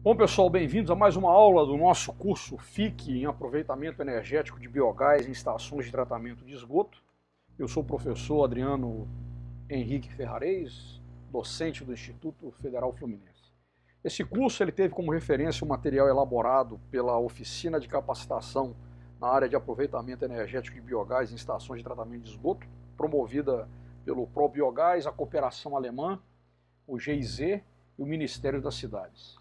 Bom, pessoal, bem-vindos a mais uma aula do nosso curso FIC em aproveitamento energético de biogás em estações de tratamento de esgoto. Eu sou o professor Adriano Henrique Ferrarez, docente do Instituto Federal Fluminense. Esse curso ele teve como referência um material elaborado pela Oficina de Capacitação na área de aproveitamento energético de biogás em estações de tratamento de esgoto, promovida pelo ProBiogás, a Cooperação Alemã, o GIZ e o Ministério das Cidades.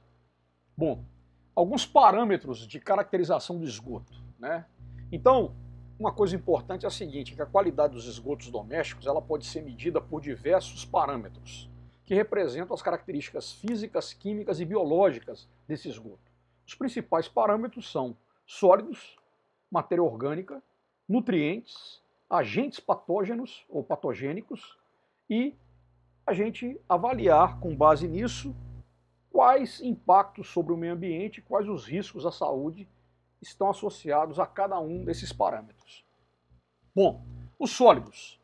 Bom, alguns parâmetros de caracterização do esgoto, né? Então, uma coisa importante é a seguinte, que a qualidade dos esgotos domésticos ela pode ser medida por diversos parâmetros, que representam as características físicas, químicas e biológicas desse esgoto. Os principais parâmetros são sólidos, matéria orgânica, nutrientes, agentes patógenos ou patogênicos e a gente avaliar com base nisso quais impactos sobre o meio ambiente, quais os riscos à saúde estão associados a cada um desses parâmetros. Bom, os sólidos.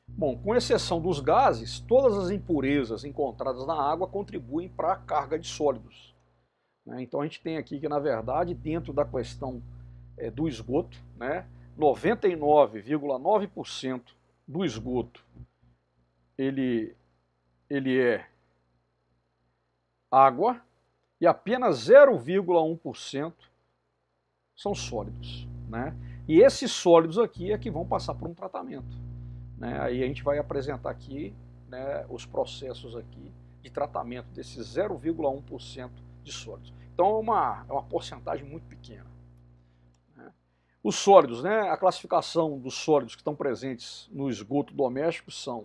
Bom, com exceção dos gases, todas as impurezas encontradas na água contribuem para a carga de sólidos. Então a gente tem aqui que, na verdade, dentro da questão do esgoto, 99,9% do esgoto ele é água e apenas 0,1% são sólidos, E esses sólidos aqui é que vão passar por um tratamento, Aí a gente vai apresentar aqui, os processos aqui de tratamento desses 0,1% de sólidos. Então é uma porcentagem muito pequena. Os sólidos, a classificação dos sólidos que estão presentes no esgoto doméstico são,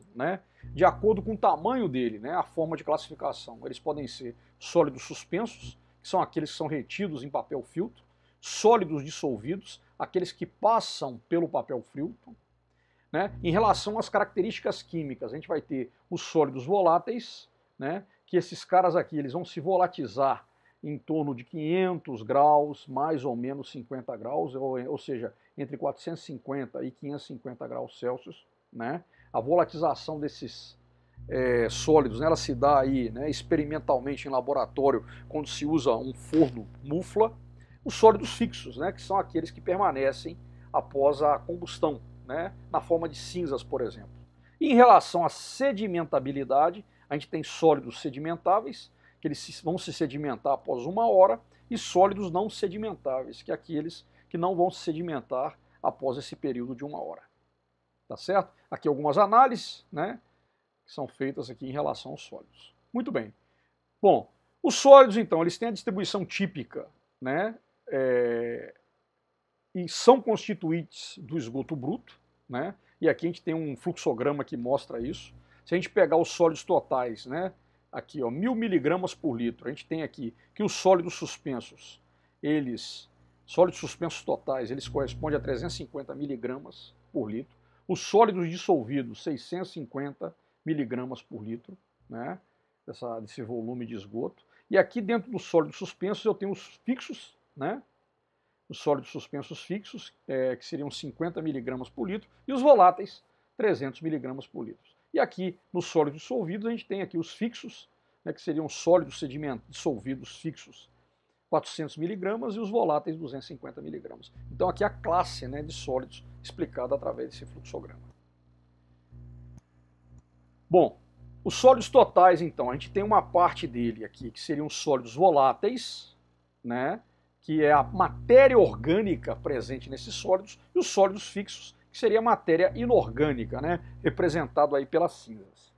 de acordo com o tamanho dele, a forma de classificação. Eles podem ser sólidos suspensos, que são aqueles que são retidos em papel filtro, sólidos dissolvidos, aqueles que passam pelo papel filtro. Em relação às características químicas, a gente vai ter os sólidos voláteis, que esses caras aqui eles vão se volatilizar em torno de 500 graus, mais ou menos 50 graus, ou seja, entre 450 e 550 graus Celsius. A volatilização desses sólidos, ela se dá aí experimentalmente em laboratório, quando se usa um forno mufla. Os sólidos fixos, que são aqueles que permanecem após a combustão, na forma de cinzas, por exemplo. E em relação à sedimentabilidade, a gente tem sólidos sedimentáveis, que eles vão se sedimentar após 1 hora, e sólidos não sedimentáveis, que é aqueles que não vão se sedimentar após esse período de 1 hora. Tá certo? Aqui algumas análises, que são feitas aqui em relação aos sólidos. Muito bem. Bom, os sólidos, então, eles têm a distribuição típica, e são constituintes do esgoto bruto, e aqui a gente tem um fluxograma que mostra isso. Se a gente pegar os sólidos totais, aqui, 1000 miligramas por litro, a gente tem aqui que os sólidos suspensos, sólidos suspensos totais, eles correspondem a 350 miligramas por litro. Os sólidos dissolvidos, 650 miligramas por litro, desse volume de esgoto. E aqui dentro dos sólidos suspensos eu tenho os fixos, os sólidos suspensos fixos, que seriam 50 miligramas por litro, e os voláteis, 300 miligramas por litro. E aqui, nos sólidos dissolvidos, a gente tem aqui os fixos, que seriam sólidos dissolvidos fixos, 400 miligramas, e os voláteis, 250 miligramas. Então aqui a classe de sólidos explicada através desse fluxograma. Bom, os sólidos totais, então, a gente tem uma parte dele aqui, que seriam sólidos voláteis, que é a matéria orgânica presente nesses sólidos, e os sólidos fixos, que seria a matéria inorgânica, representado aí pelas cinzas.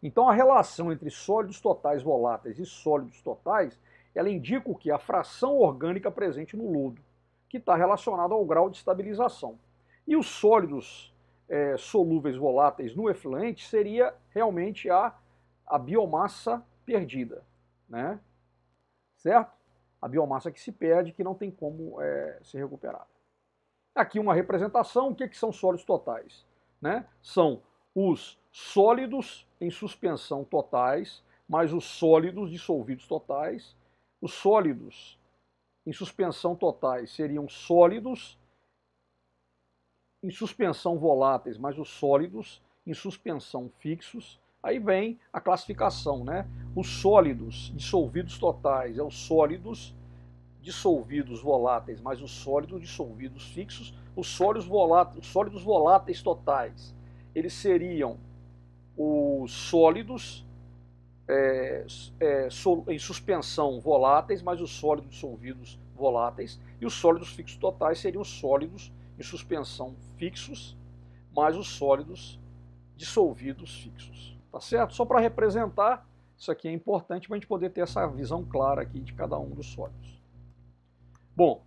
Então a relação entre sólidos totais voláteis e sólidos totais, ela indica o que? A fração orgânica presente no lodo, que está relacionada ao grau de estabilização. E os sólidos solúveis voláteis no efluente seria realmente a biomassa perdida, certo? A biomassa que se perde, que não tem como ser recuperada. Aqui uma representação, o que são sólidos totais? São os sólidos em suspensão totais, mais os sólidos dissolvidos totais. Os sólidos em suspensão totais seriam sólidos em suspensão voláteis, mais os sólidos em suspensão fixos, Aí vem a classificação, né? Os sólidos dissolvidos totais é os sólidos dissolvidos voláteis, mais os sólidos dissolvidos fixos. Os sólidos voláteis totais, eles seriam os sólidos em suspensão voláteis, mais os sólidos dissolvidos voláteis. E os sólidos fixos totais seriam os sólidos em suspensão fixos, mais os sólidos dissolvidos fixos. Tá certo? Só para representar, isso aqui é importante para a gente poder ter essa visão clara aqui de cada um dos sólidos. Bom,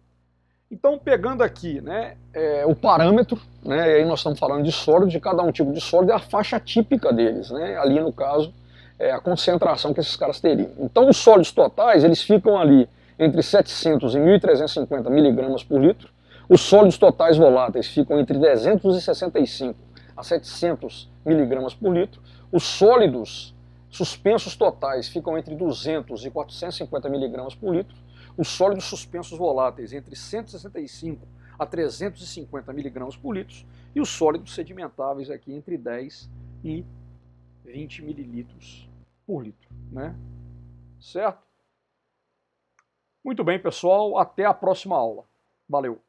então pegando aqui, né, o parâmetro, né, e aí nós estamos falando de sólidos, de cada um tipo de sólido é a faixa típica deles, né, ali no caso é a concentração que esses caras teriam. Então os sólidos totais, eles ficam ali entre 700 e 1.350 miligramas por litro, os sólidos totais voláteis ficam entre 365 a 700 miligramas por litro, os sólidos suspensos totais ficam entre 200 e 450 miligramas por litro, os sólidos suspensos voláteis entre 165 a 350 miligramas por litro e os sólidos sedimentáveis aqui entre 10 e 20 mililitros por litro, né? Certo? Muito bem, pessoal, até a próxima aula. Valeu!